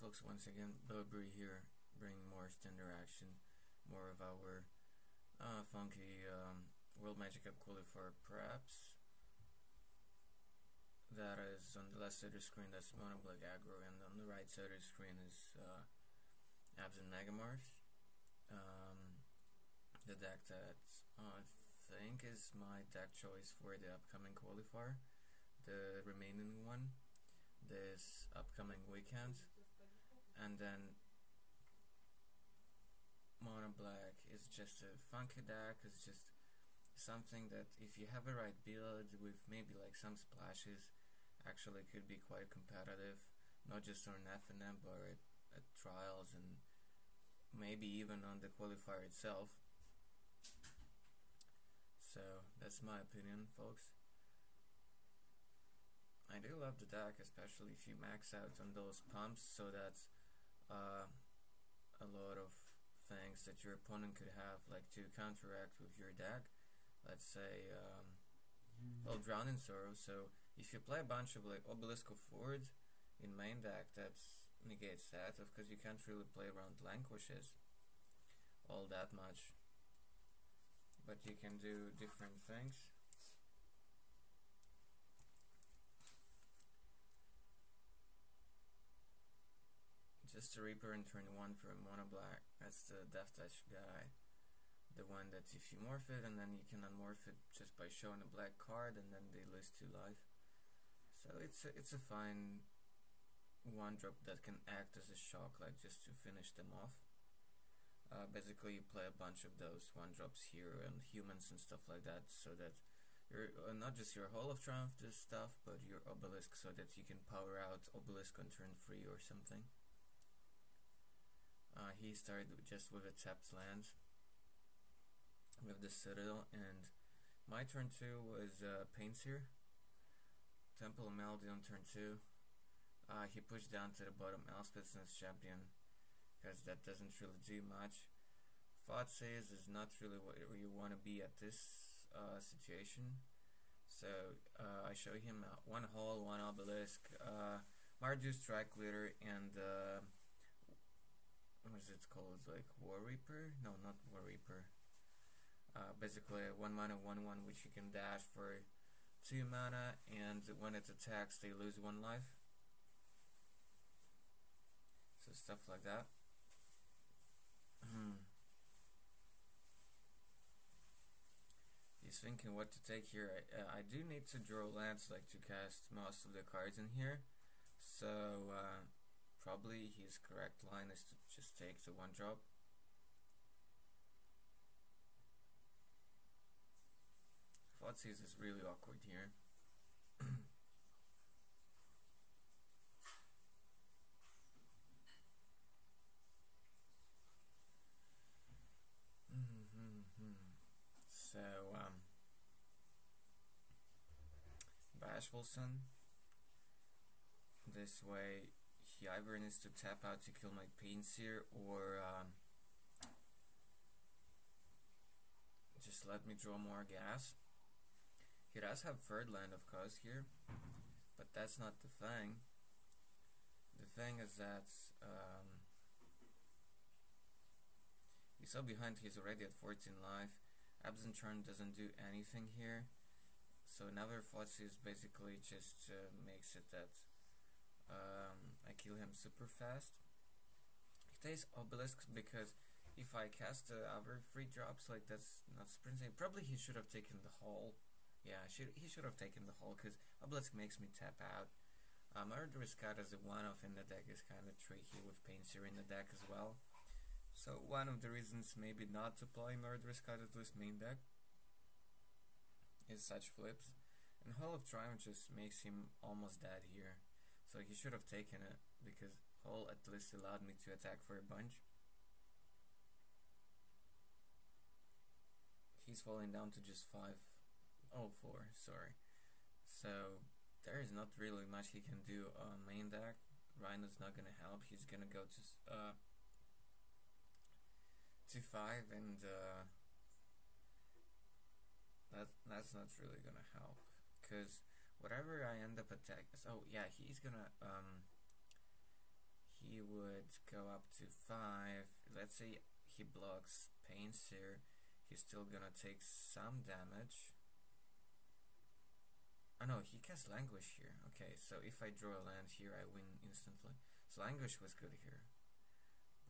folks, once again, Burberry here, bringing more standard action, more of our funky World Magic Cup qualifier perhaps. That is on the left side of the screen, that's Monoblack Aggro, and on the right side of the screen is Abzan Megamorph. The deck that I think is my deck choice for the upcoming qualifier, the remaining one, this upcoming weekend. And then Monoblack is just a funky deck, it's just something that if you have a right build with maybe like some splashes, actually could be quite competitive, not just on FNM but at trials and maybe even on the qualifier itself. So that's my opinion, folks. I do love the deck, especially if you max out on those pumps, so that's a lot of things that your opponent could have, like to counteract with your deck. Let's say, well, Drown in Sorrow. So if you play a bunch of like Obelisks forward in main deck, that negates that, because you can't really play around Lanquishes all that much. But you can do different things. Just a Reaper in turn 1 for Monoblack. That's the Death Touch guy. The one that if you morph it and then you can unmorph it just by showing a black card and then they lose 2 life. So it's a fine 1-drop that can act as a shock, like just to finish them off. Basically you play a bunch of those 1-drops here and humans and stuff like that, so that you're not just your Hall of Triumph this stuff, but your Obelisk, so that you can power out Obelisk on turn 3 or something. He started just with a tapped land with the Citadel, and my turn 2 was Painseer, Temple of Melody on turn 2. He pushed down to the bottom Elspeth's Champion, because that doesn't really do much. Thoughtseize is not really where you want to be at this situation, so I show him 1 Hall, 1 Obelisk, Mardu Strike Leader, and what is it called, like War Reaper? No, not War Reaper. Basically a 1 mana 1/1 which you can dash for 2 mana, and when it attacks they lose 1 life. So stuff like that. He's thinking what to take here. I do need to draw lands, like to cast most of the cards in here, so probably his correct line is to just take the 1-drop. Thoughtseize is really awkward here. So, Bashful Sun. This way, he either needs to tap out to kill my Painseer, or just let me draw more gas. He does have 3rd land, of course, here, but that's not the thing. The thing is that you saw behind he's already at 14 life. Abzan turn doesn't do anything here, so another Thoughtseize basically just makes it that I kill him super fast. He takes Obelisks because if I cast the other 3 drops, like that's not sprinting. Probably he should have taken the Hall. Yeah, he should have taken the Hall, because Obelisk makes me tap out. Murderous Cat as a 1-off in the deck is kind of tricky with Painseer in the deck as well. So one of the reasons maybe not to play Murderous Cat at this main deck is such flips. And Hall of Triumph just makes him almost dead here. So he should have taken it, because Hall at least allowed me to attack for a bunch. He's falling down to just 4, sorry. So there is not really much he can do on main deck. Rhino's not gonna help. He's gonna go to 5, and that's not really gonna help, because whatever I end up attacking, oh yeah, he's gonna he will to 5. Let's say he blocks Paints here. He's still gonna take some damage. Oh no, he casts Languish here. Okay, so if I draw a land here, I win instantly. So Languish was good here.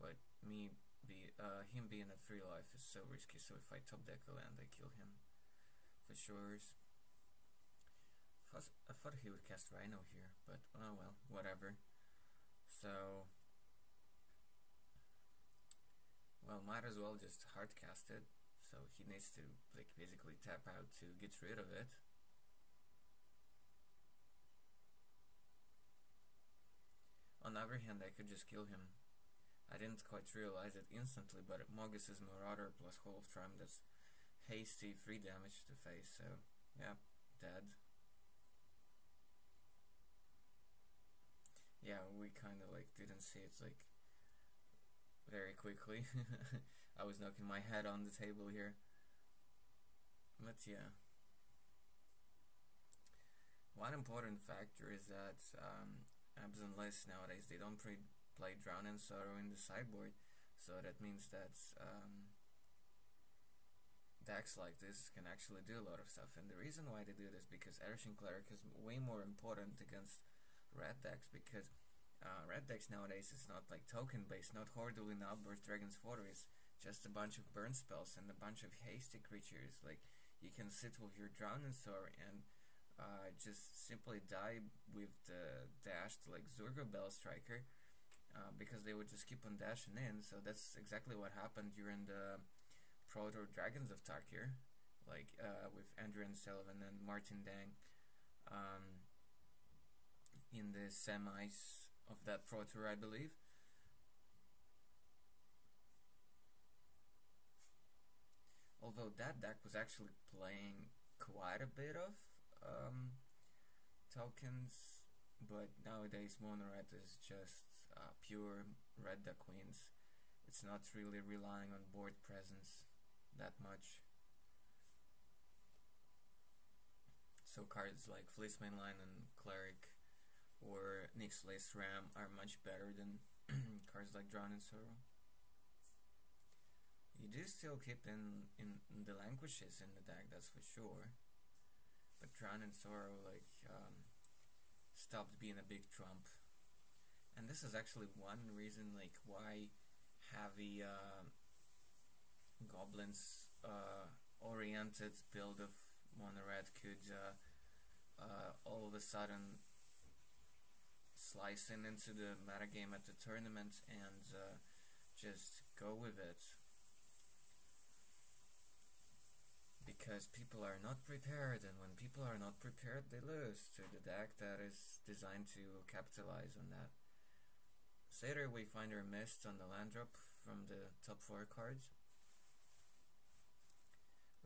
But him being at 3 life is so risky, so if I top deck a land, I kill him. For sure. I thought he would cast Rhino here, but oh well, whatever. So, well, might as well just hard cast it. So he needs to like basically tap out to get rid of it. On the other hand, I could just kill him. I didn't quite realize it instantly, but Mogus's Marauder plus Hall of Triumph, that's hasty 3 damage to face, so yeah, dead. Yeah, we kinda like didn't see it like very quickly. I was knocking my head on the table here. But yeah. One important factor is that Abzan lists nowadays, they don't play Drown and Sorrow in the sideboard, so that means that decks like this can actually do a lot of stuff. And the reason why they do this because Erishin Cleric is way more important against red decks, because red decks nowadays is not like token based, not Hordeling Outburst, Dragon's Fortress, just a bunch of burn spells and a bunch of hasty creatures. Like you can sit with your Drown and Sorrow and just simply die with the dashed like Zurgo Bell Striker, because they would just keep on dashing in. So that's exactly what happened during the Proto Dragons of Tarkir, like with Andrew Sullivan and Martin Dang in the semis of that Pro Tour, I believe. Although that deck was actually playing quite a bit of tokens, but nowadays Mono Red is just pure red deck wins. It's not really relying on board presence that much. So cards like Fleece Mainline and Cleric or Nyx Lace Ram are much better than cards like Drown and Sorrow. You do still keep in the languishes in the deck, that's for sure. But Drown and Sorrow like stopped being a big trump. And this is actually one reason like why heavy goblins oriented build of Mono Red could all of a sudden slice into the metagame at the tournament and just go with it. Because people are not prepared, and when people are not prepared, they lose to the deck that is designed to capitalize on that. Satyr Wayfinder missed on the land drop from the top 4 cards,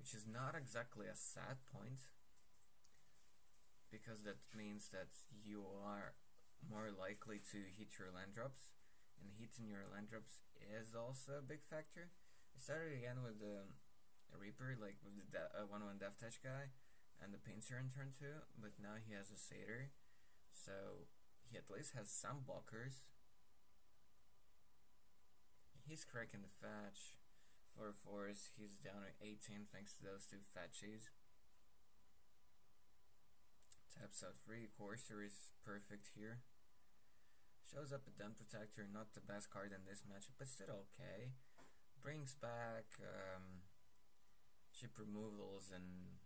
which is not exactly a sad point, because that means that you are more likely to hit your land drops, and hitting your land drops is also a big factor. I started again with the Reaper, like with the 1/1 Death Touch guy and the Painter in turn 2, but now he has a Satyr, so he at least has some blockers. He's cracking the fetch. 4/4s, he's down at 18 thanks to those 2 fetches. Taps out 3, Courser is perfect here. Shows up a Den Protector, not the best card in this matchup, but still okay. Brings back cheap removals and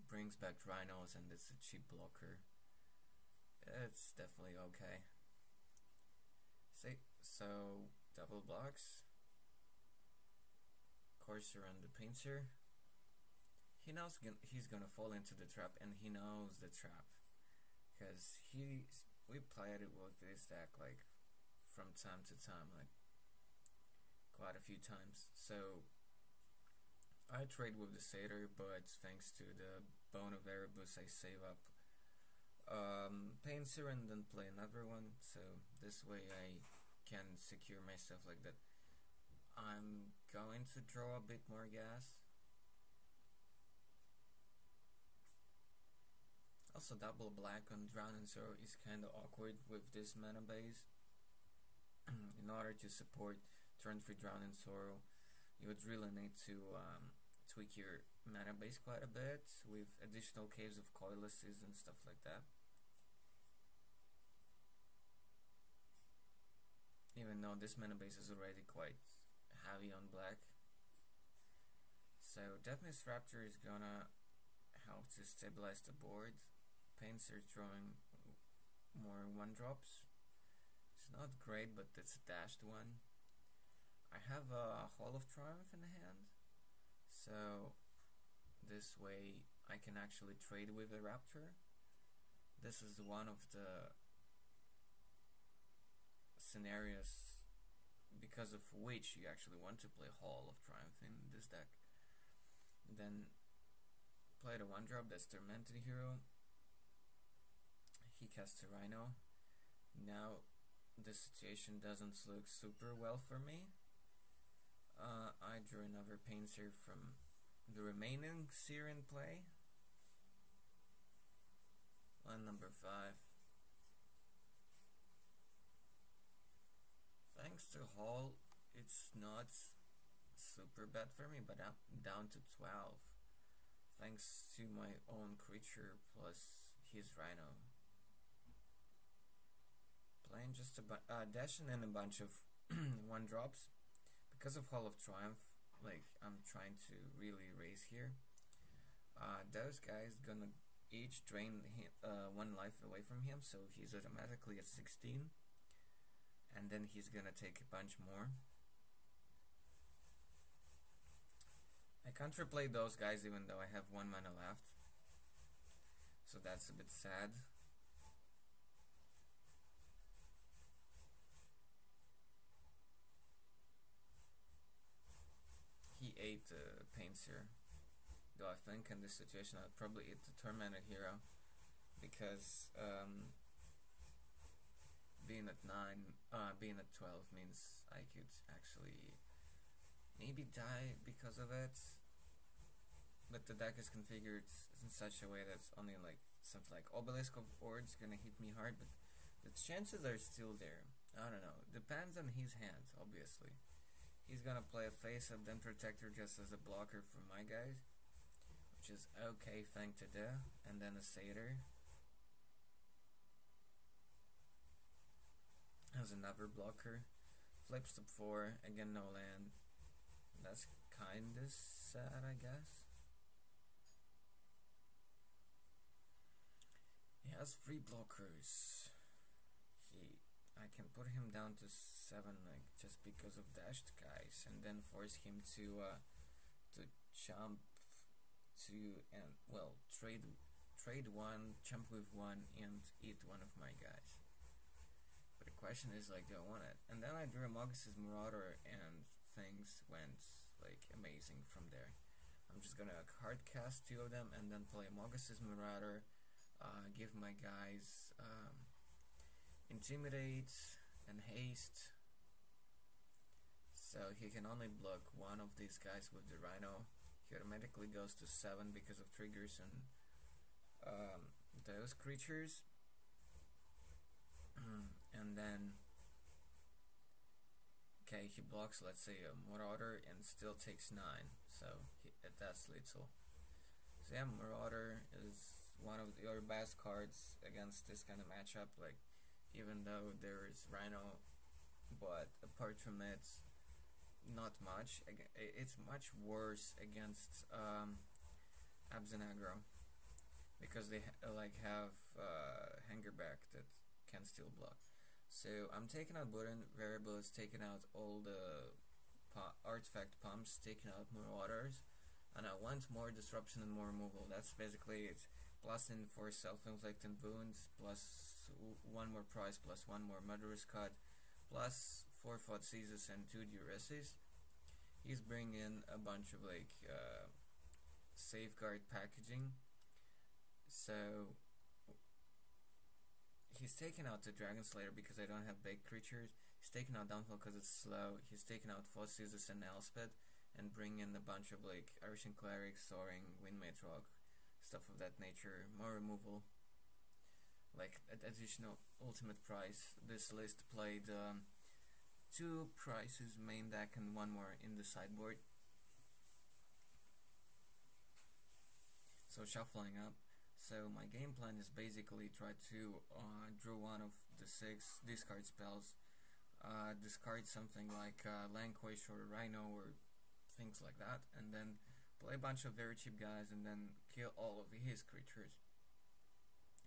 brings back Rhinos, and it's a cheap blocker. It's definitely okay. So double blocks. Courser on the Painter. He knows he's gonna fall into the trap, and he knows the trap, because we played it with this deck like from time to time, like quite a few times. So I trade with the Satyr, but thanks to the Bone of Erebus I save up Painter and then play another one, so this way I can secure myself like that. I'm going to draw a bit more gas. Also, double black on Drown and Sorrow is kinda awkward with this mana base. in order to support turn 3 Drown in Sorrow, you would really need to tweak your mana base quite a bit with additional caves of Obelisks and stuff like that. Even though this mana base is already quite heavy on black. So Deathmist Raptor is gonna help to stabilize the board. Paints are throwing more 1-drops. It's not great, but it's a dashed one. I have a Hall of Triumph in hand, so this way I can actually trade with a Raptor. This is one of the scenarios because of which you actually want to play Hall of Triumph in this deck. Then play the 1-drop, that's Tormented Hero. He casts a Rhino. Now the situation doesn't look super well for me. I drew another Painter from the remaining Syrian play. Line number 5. Thanks to Hall, it's not super bad for me, but I'm down to 12. Thanks to my own creature plus his Rhino. Playing just a dashing in a bunch of 1-drops. Because of Hall of Triumph, like, I'm trying to really raise here. Those guys gonna each drain him, 1 life away from him, so he's automatically at 16. And then he's gonna take a bunch more. I can't replay those guys even though I have 1 mana left. So that's a bit sad. He ate the Painter, though I think in this situation I'd probably eat the Tormented Hero, because being at 12 means I could actually maybe die because of it, but the deck is configured in such a way that's only like something like Obelisk of Ords gonna hit me hard, but the chances are still there. I don't know, depends on his hand, obviously. He's gonna play a Face-Up, then Protector just as a blocker for my guys, which is okay thing to do, and then a Satyr as another blocker. Flips to 4, again no land. That's kinda sad, I guess. He has 3 blockers. I can put him down to 7, like, just because of dashed guys, and then force him to jump to and well trade 1, jump with 1, and eat 1 of my guys. But the question is, like, do I want it? And then I drew a Mogus' Marauder, and things went like amazing from there. I'm just gonna hard cast 2 of them, and then play Mogus' Marauder, give my guys Intimidate and Haste, so he can only block 1 of these guys with the Rhino. He automatically goes to 7 because of triggers and those creatures. And then okay, he blocks, let's say, a Marauder and still takes 9, so that's lethal. So yeah, Marauder is one of your best cards against this kind of matchup, like, even though there is Rhino, but apart from it, not much. It's much worse against Abzan Aggro, because they have Hangerback that can still block. So I'm taking out Button, Variable is taking out all the artifact pumps, taking out Marauders, and I want more disruption and more removal. That's basically it. Plus in for self-inflicted wounds, plus 1 more prize, plus 1 more Murderous Cut, plus 4 Thoughtseize and 2 Duresses. He's bringing in a bunch of like safeguard packaging. So he's taking out the Dragon Slayer because I don't have big creatures. He's taking out Downfall because it's slow. He's taking out Thoughtseize and Elspeth, and bring in a bunch of like Arishan Cleric, Soaring, Windmate Rock, stuff of that nature. More removal, like additional ultimate price. This list played 2 prices main deck and 1 more in the sideboard. So shuffling up. So my game plan is basically try to draw one of the 6 discard spells, discard something like Lanquish or Rhino or things like that, and then play a bunch of very cheap guys and then kill all of his creatures,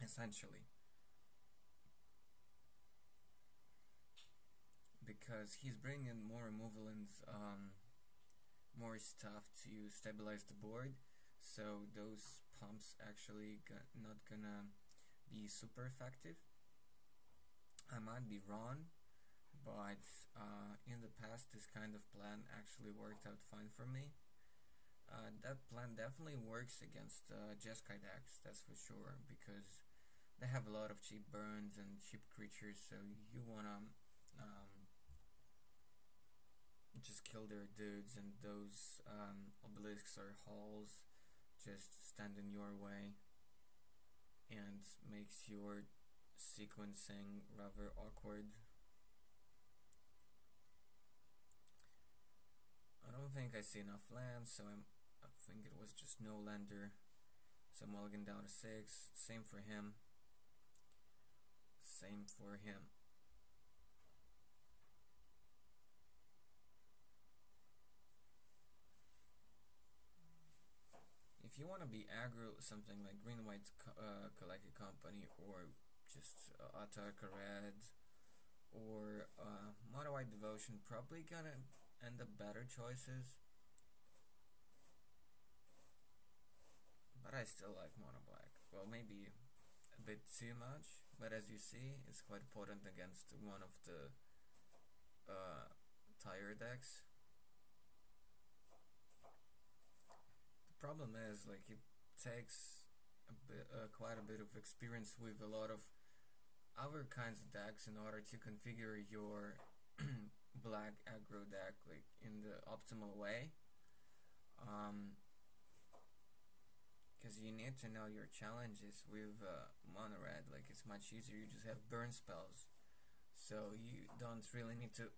essentially. Because he's bringing more removal and more stuff to stabilize the board, so those pumps actually not gonna be super effective. I might be wrong, but in the past this kind of plan actually worked out fine for me. That plan definitely works against Jeskai decks, that's for sure, because they have a lot of cheap burns and cheap creatures, so you wanna just kill their dudes, and those Obelisks or halls just stand in your way and makes your sequencing rather awkward. I don't think I see enough lands, so I think it was just no lander. So mulligan down to 6. Same for him. Same for him. If you want to be aggro, something like green-white collected company, or just Atarka red, or mono-white devotion, probably gonna end up better choices. But I still like Monoblack. Well, maybe a bit too much, but as you see, it's quite potent against one of the tire decks. The problem is, like, it takes quite a bit of experience with a lot of other kinds of decks in order to configure your black aggro deck like in the optimal way. Because you need to know your challenges with mono red. Like, it's much easier, you just have burn spells, so you don't really need to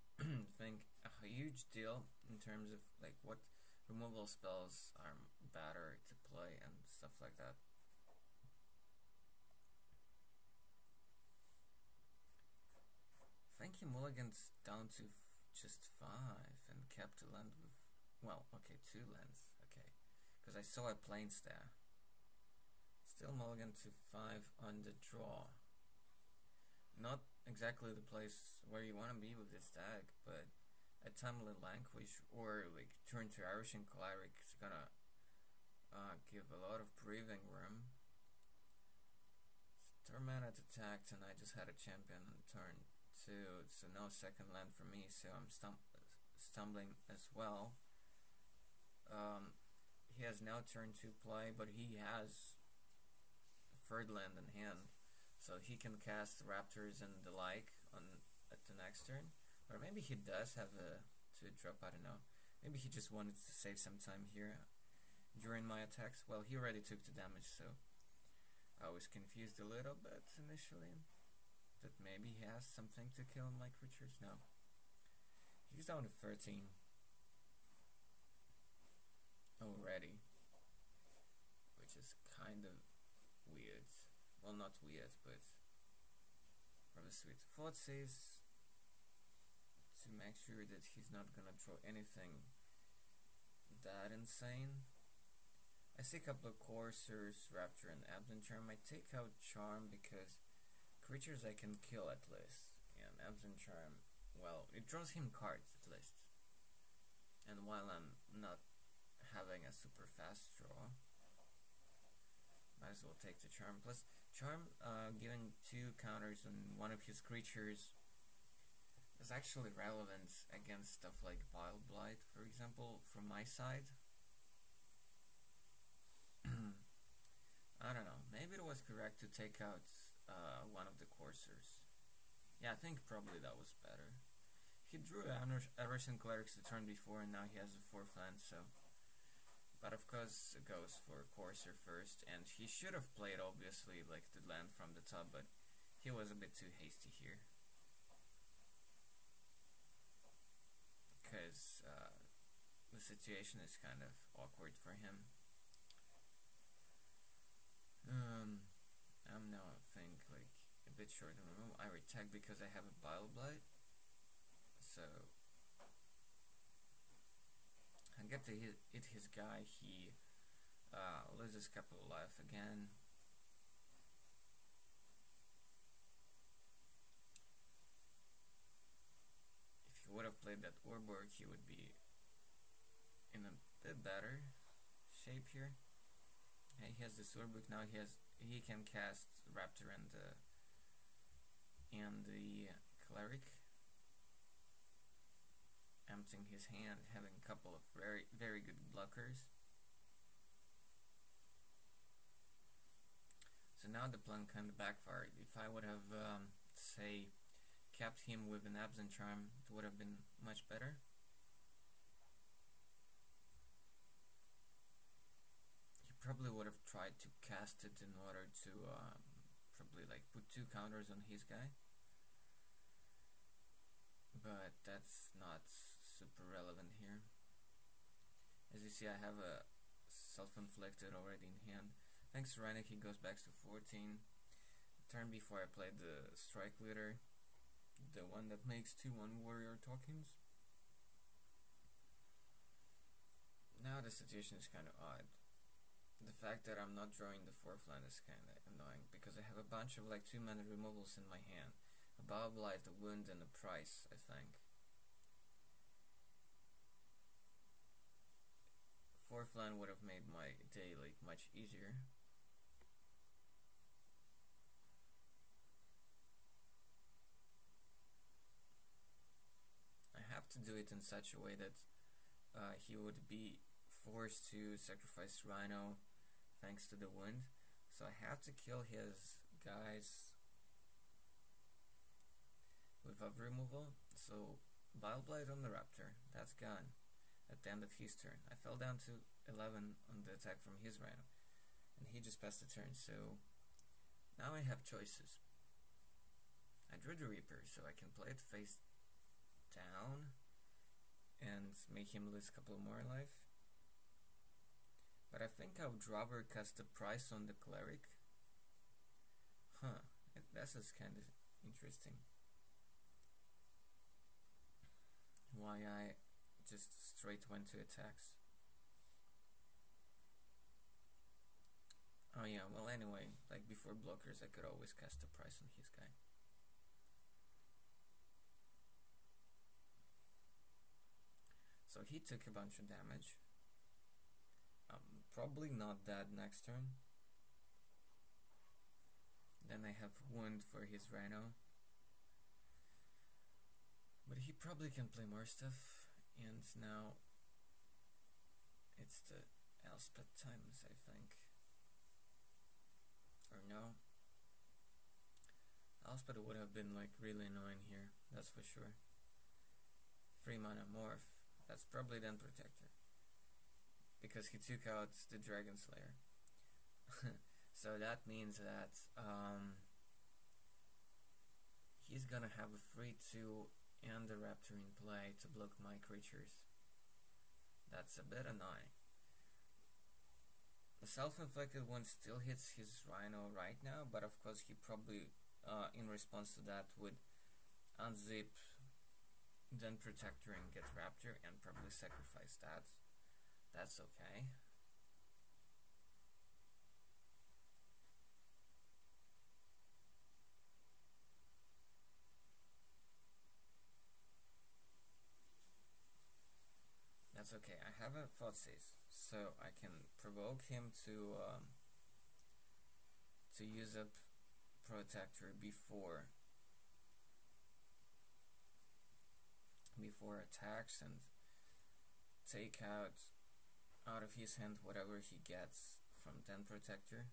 think a huge deal in terms of like what removal spells are better to play and stuff like that. I think he mulligans down to just 5 and kept a land with, well, okay, 2 lands, okay, because I saw a plains there. Still mulligan to 5 on the draw. Not exactly the place where you want to be with this deck, but a Timely Lanquish or like turn to Irishing Cleric is gonna give a lot of breathing room. Turn mana attacked, and I just had a champion on turn 2, so no second land for me, so I'm stumbling as well. He has now turn 2 play, but he has a third land in hand, so he can cast Raptors and the like at the next turn. Or maybe he does have a 2-drop, I don't know. Maybe he just wanted to save some time here during my attacks. Well, he already took the damage, so I was confused a little bit initially. That maybe he has something to kill my creatures. No. He's down to 13 already, which is kind of weird. Well, not weird, but rather sweet. Thoughtseize to make sure that he's not gonna draw anything that insane. I see a couple of Coursers, Raptor, and Abzan Charm. I take out Charm because creatures I can kill at least, and Abzan Charm, well, it draws him cards at least. And while I'm not having a super fast draw, might as well take the Charm. Plus, Charm giving 2 counters on one of his creatures is actually relevant against stuff like Bile Blight, for example, from my side. I don't know, maybe it was correct to take out one of the Coursers. Yeah, I think probably that was better. He drew Arisen Clerics the turn before, and now he has a 4th land, so... But of course it goes for Courser first, and he should have played, obviously, like the land from the top, but he was a bit too hasty here. the situation is kind of awkward for him. I'm now think like a bit short on removal. I retag because I have a Bile Blight, so I get to hit his guy. He loses a couple of life again. If he would have played that Orborg, he would be in a bit better shape here. Okay, he has the Swordbook now. He can cast Raptor and the Cleric, emptying his hand, having a couple of very good blockers. So now the plan kind of backfired. If I would have, say, kept him with an Abzan charm, it would have been much better. Probably would have tried to cast it in order to probably like put 2 counters on his guy, but that's not super relevant here. As you see, I have a self-inflicted already in hand. Thanks to Reinek, he goes back to 14. Turn before I played the Strike Leader, the one that makes 2/1 warrior tokens. Now the situation is kind of odd. The fact that I'm not drawing the 4th land is kind of annoying, because I have a bunch of like 2-mana removals in my hand. A Bile Blight, a Wound, and a Price, I think. 4th land would have made my day like much easier. I have to do it in such a way that he would be forced to sacrifice Rhino thanks to the Wound, so I have to kill his guys with a removal. So Bile Blight on the Raptor, that's gone at the end of his turn. I fell down to 11 on the attack from his Rhino, and he just passed the turn, so now I have choices. I drew the Reaper, so I can play it face down and make him lose a couple more life. But I think I would rather cast a Price on the Cleric. This is kind of interesting. Why I just straight went to attacks. Oh yeah, well anyway, like before blockers I could always cast a Price on his guy. So he took a bunch of damage. Probably not that next turn. Then I have Wound for his Rhino. But he probably can play more stuff, and now it's the Elspeth times, I think. Or no. Elspeth would have been like really annoying here, that's for sure. 3 mana Morph, that's probably then Protector, because he took out the Dragon Slayer. So that means that he's gonna have a 3/2 and the Raptor in play to block my creatures. That's a bit annoying. The self-inflicted one still hits his Rhino right now, but of course he probably in response to that would unzip, then Protector and get Raptor, and probably sacrifice that. That's okay. That's okay. I have a Thoughtseize, so I can provoke him to use up Protector before attacks, and take out of his hand whatever he gets from then Protector.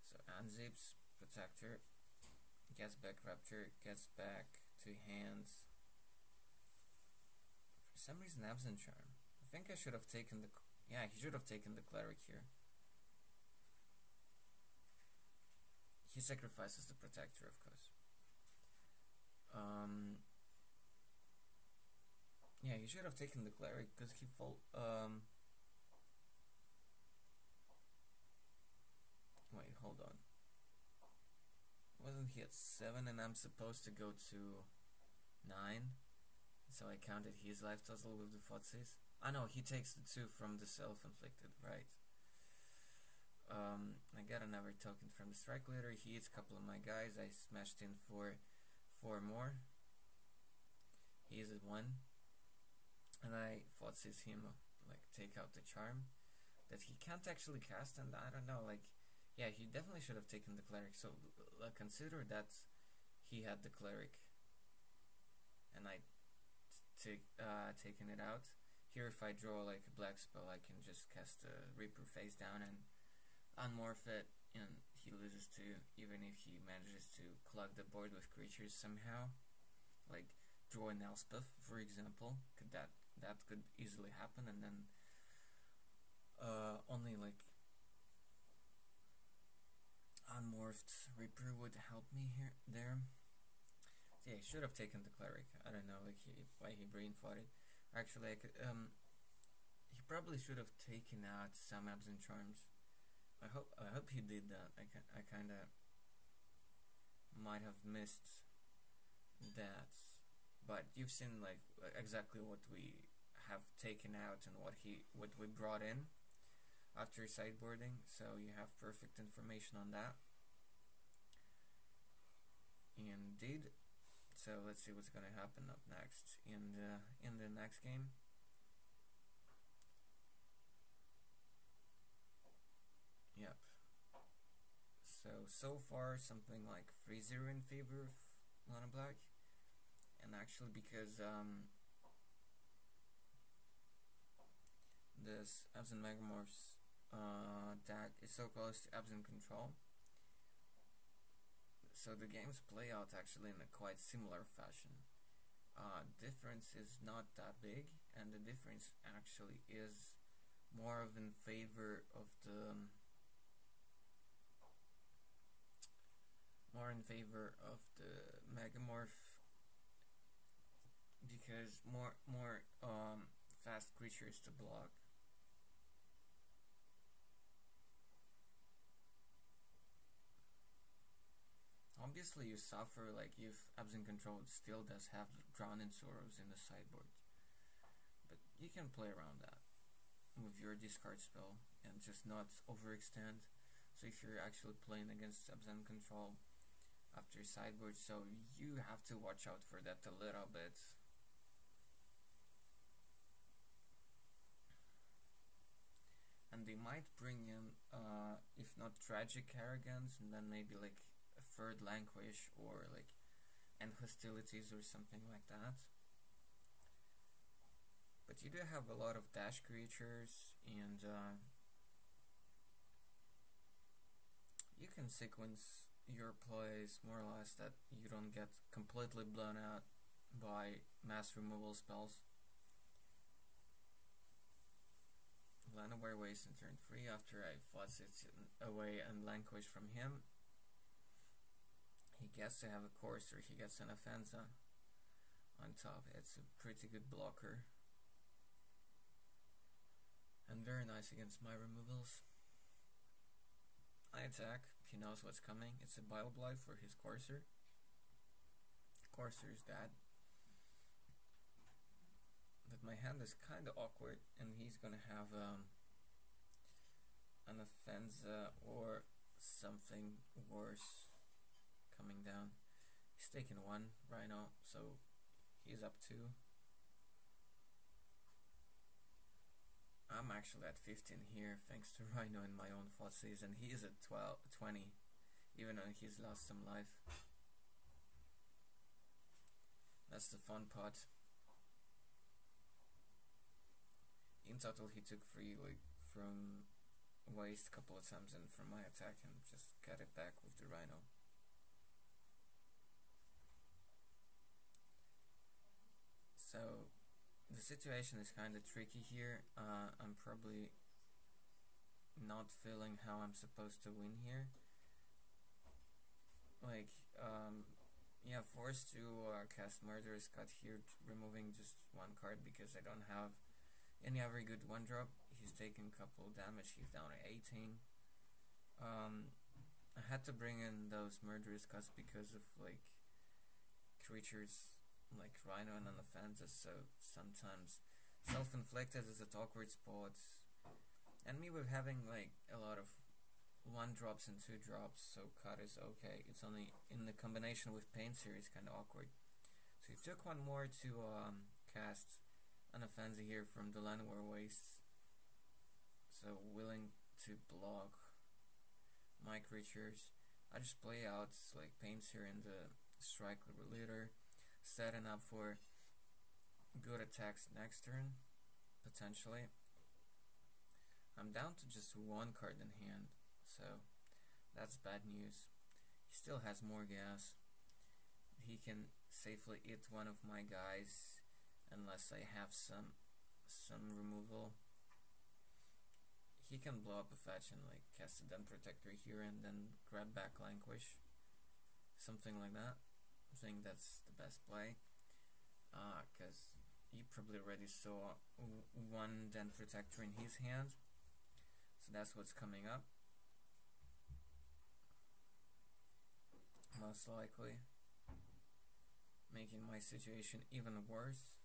So unzips Protector, gets back Raptor, gets back to hand. For some reason Abzan Charm. I think I should have taken the... yeah, he should have taken the Cleric here. He sacrifices the Protector, of course. Yeah, he should have taken the cleric because he wait, hold on. Wasn't he at 7 and I'm supposed to go to 9? So I counted his life total with the Fotsis. I know, he takes the 2 from the self-inflicted, right. I got another token from the strike leader. He hits a couple of my guys. I smashed in for 4 more. He is at 1. And I Fotsis him, like, take out the charm that he can't actually cast, and I don't know, like, yeah, he definitely should have taken the cleric. So consider that he had the cleric and I taken it out. Here if I draw like a black spell, I can just cast a Reaper face down and unmorph it, and he loses 2, even if he manages to clog the board with creatures somehow, like draw an Elspeth, for example. That could easily happen, and then only like unmorphed Reaper would help me there. So yeah, he should have taken the cleric. I don't know, like why he brain fought it. Actually, I could, he probably should have taken out some Abzan charms. I hope he did that. I kind of might have missed that, but you've seen like exactly what we have taken out and what we brought in after sideboarding, so you have perfect information on that. Indeed. So let's see what's gonna happen up next in the next game. Yep. So far something like 3-0 in favor of Monoblack, and actually because this Azkaban Megasmurfs deck is so close to Abzan control, so the games play out actually in a quite similar fashion. Difference is not that big, and the difference actually is more of in favor of the Megamorph, because more fast creatures to block. Obviously you suffer like if Abzan control still does have Drowning Sorrows in the sideboard, but you can play around that with your discard spell and just not overextend. So if you're actually playing against Abzan control after sideboard, so you have to watch out for that a little bit. And they might bring in, if not Tragic Arrogance, and then maybe like a 3rd Languish or like End Hostilities or something like that. But you do have a lot of dash creatures, and you can sequence your plays more or less that you don't get completely blown out by mass removal spells. Landaware waste in turn 3 after I fought it away and Languish from him. He gets to have a Courser, he gets an Offensa on top. It's a pretty good blocker. And very nice against my removals. I attack, he knows what's coming. It's a Bile Blight for his Courser. Courser is dead. But my hand is kinda awkward, and he's gonna have an Offensa or something worse coming down. He's taking 1 Rhino, so he's up 2. I'm actually at 15 here thanks to Rhino and my own Fotsis, and he is at 20, even though he's lost some life. That's the fun part. In total he took 3 like from waste a couple of times and from my attack, and just got it back with the Rhino. So the situation is kind of tricky here. I'm probably not feeling how I'm supposed to win here. Like, yeah, forced to cast Murderous Cut here, removing just one card because I don't have any other good one drop. He's taking a couple damage. He's down at 18. I had to bring in those Murderous Cuts because of like creatures like Rhino and Anaphantha, so sometimes self-inflicted is at awkward spots, and me with having like a lot of 1-drops and 2-drops, so cut is okay. It's only in the combination with Pain Series kind of awkward. So he took one more to cast Anaphantha here from the Llanowar Wastes, so willing to block my creatures. I just play out like Pain Series and the Strike Leader, setting up for good attacks next turn, potentially. I'm down to just one card in hand, so that's bad news. He still has more gas. He can safely eat one of my guys unless I have some removal. He can blow up a fetch and like cast a Den Protector here and then grab back Lanquish, something like that. I think that's the best play, because you probably already saw one Den Protector in his hand, so that's what's coming up, most likely, making my situation even worse,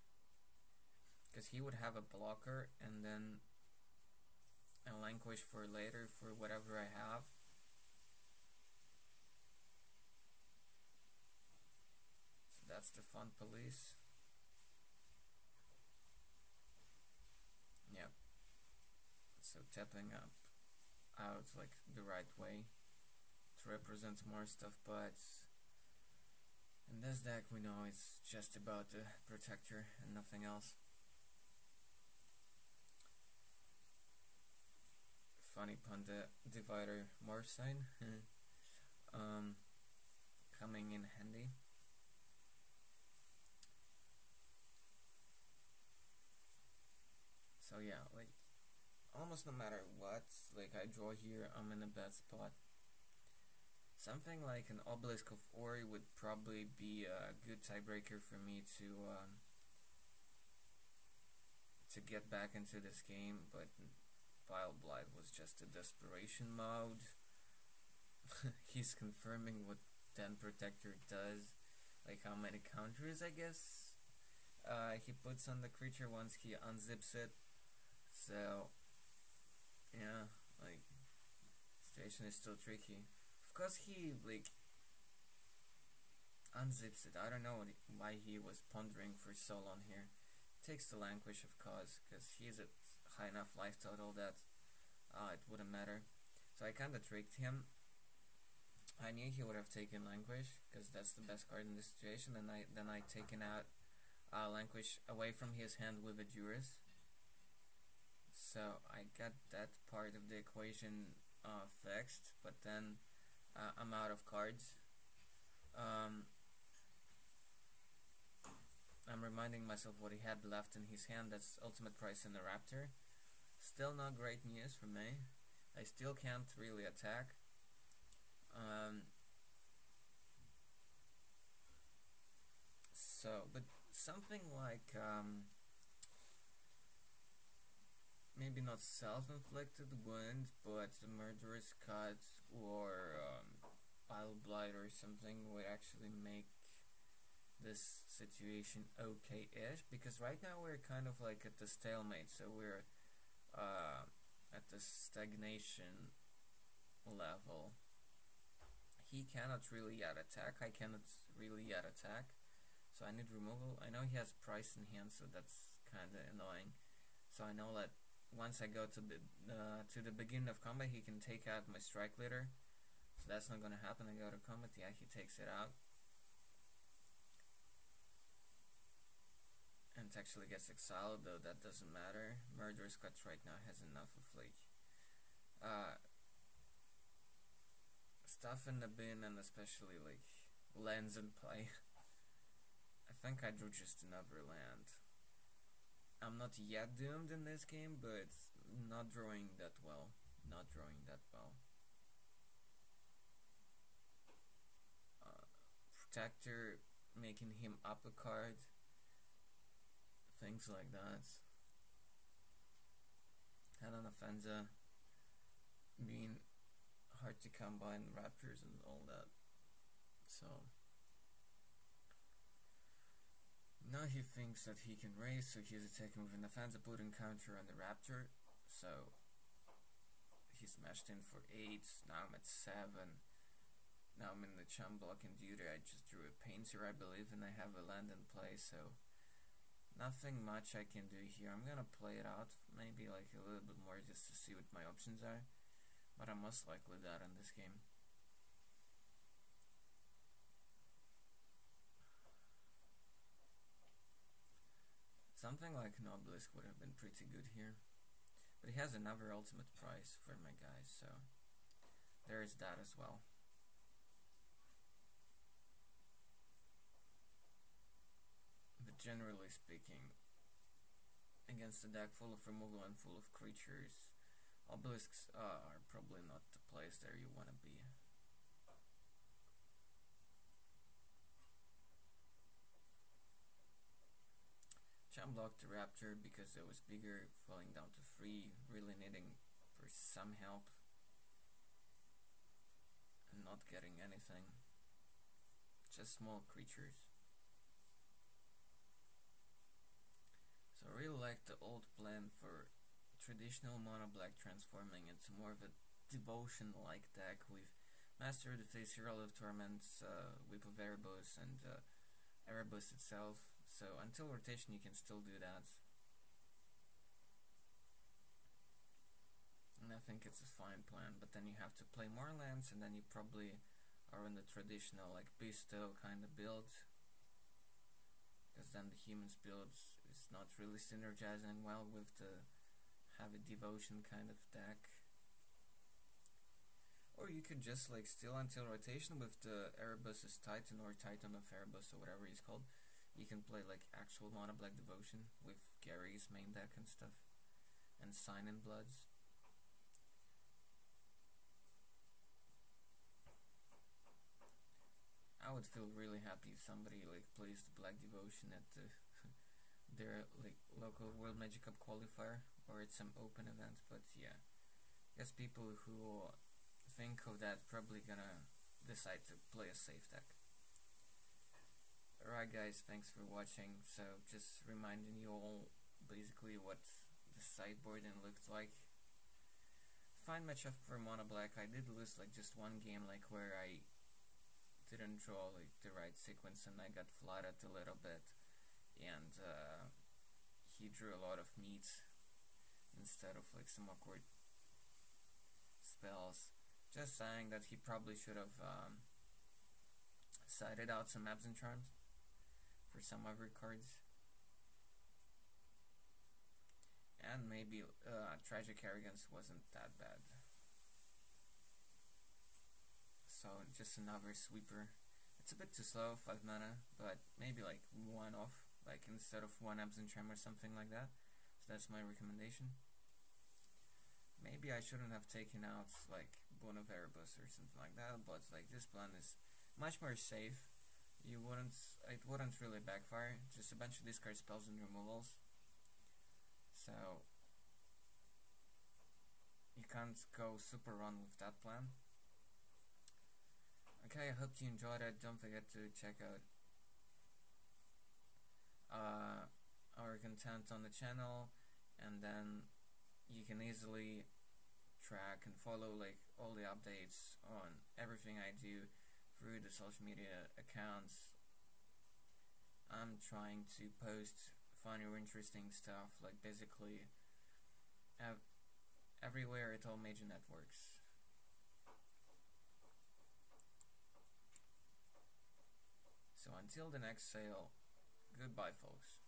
because he would have a blocker and then a Lanquish for later for whatever I have. So that's the fun police. Yep. So tapping up out like the right way to represent more stuff, but in this deck we know it's just about the protector and nothing else. Funny pun, the divider morph sign coming in handy. So yeah, like almost no matter what, like I draw here, I'm in a bad spot. Something like an Obelisk of Ori would probably be a good tiebreaker for me to get back into this game, but Vile Blight was just a desperation mode. He's confirming what Den Protector does, like how many counters, I guess, he puts on the creature once he unzips it. So yeah, like situation is still tricky. Of course he like unzips it. I don't know why he was pondering for so long here. Takes the Lanquish of course, because he's at high enough life total that it wouldn't matter. So I kinda tricked him. I knew he would have taken Lanquish because that's the best card in this situation, and then I taken out Lanquish away from his hand with a Duras. So I got that part of the equation fixed, but then I'm out of cards. I'm reminding myself what he had left in his hand. That's Ultimate Price in the Raptor. Still not great news for me. I still can't really attack. But something like maybe not self-inflicted wound, but a Murderous Cut or Vile Blight or something would actually make this situation okay-ish, because right now we're kind of like at the stalemate, so we're at the stagnation level. He cannot really yet attack, I cannot really yet attack, so I need removal. I know he has Price in hand, so that's kinda annoying. So I know that once I go to the beginning of combat, he can take out my Strike Leader, so that's not gonna happen. I go to combat, yeah, he takes it out. And it actually gets exiled, though that doesn't matter. Murderous Cut right now has enough of like stuff in the bin, and especially like lands in play. I think I drew just another land. I'm not yet doomed in this game, but not drawing that well. Not drawing that well. Protector, making him up a card, things like that. And an Offenza being hard to combine Raptors and all that. So now he thinks that he can raise, so he's attacking with an Offenza, putting counter on the Raptor. So he smashed in for 8, now I'm at 7. Now I'm in the chum block and duty. I just drew a Painter, I believe, and I have a land in play, so nothing much I can do here. I'm gonna play it out, maybe like a little bit more just to see what my options are, but I'm most likely dead in this game. Something like an Obelisk would have been pretty good here, but he has another ultimate price for my guys, so there is that as well. But generally speaking, against a deck full of removal and full of creatures, Obelisks are probably not the place there you want to be. Chum blocked the Raptor because it was bigger, falling down to 3, really needing for some help and not getting anything. Just small creatures. So I really like the old plan for traditional Monoblack transforming into more of a devotion-like deck with Master of the Face, Herald of Torments, Whip of Erebos, and Erebos itself. So until rotation you can still do that. And I think it's a fine plan, but then you have to play more lands, and then you probably are in the traditional like bestow kind of build, because then the humans build is not really synergizing well with the heavy devotion kind of deck. Or you could just like steal until rotation with the Erebos' Titan or Titan of Erebos or whatever he's called. You can play like actual Monoblack devotion with Gary's main deck and stuff, and Sign in Bloods. I would feel really happy if somebody like plays the Black Devotion at the their like local World Magic Cup qualifier or at some open event. But yeah, I guess people who think of that probably gonna decide to play a safe deck. Alright guys, thanks for watching. So just reminding you all basically what the sideboard looked like. Fine matchup for Monoblack. I did lose like just one game like where I didn't draw like the right sequence and I got flooded a little bit, and he drew a lot of meat instead of like some awkward spells. Just saying that he probably should have sided out some Abzan charms for some other cards, and maybe Tragic Arrogance wasn't that bad. So just another sweeper. It's a bit too slow, 5 mana, but maybe like one off, like instead of one Abzan charm or something like that. So that's my recommendation. Maybe I shouldn't have taken out like Bone of Erebus or something like that, but like this plan is much more safe. It wouldn't really backfire. Just a bunch of discard spells and removals. So you can't go super run with that plan. Okay, I hope you enjoyed it. Don't forget to check out our content on the channel, and then you can easily track and follow like all the updates on everything I do through the social media accounts. I'm trying to post funny or interesting stuff like basically everywhere at all major networks. So until the next sale, goodbye folks.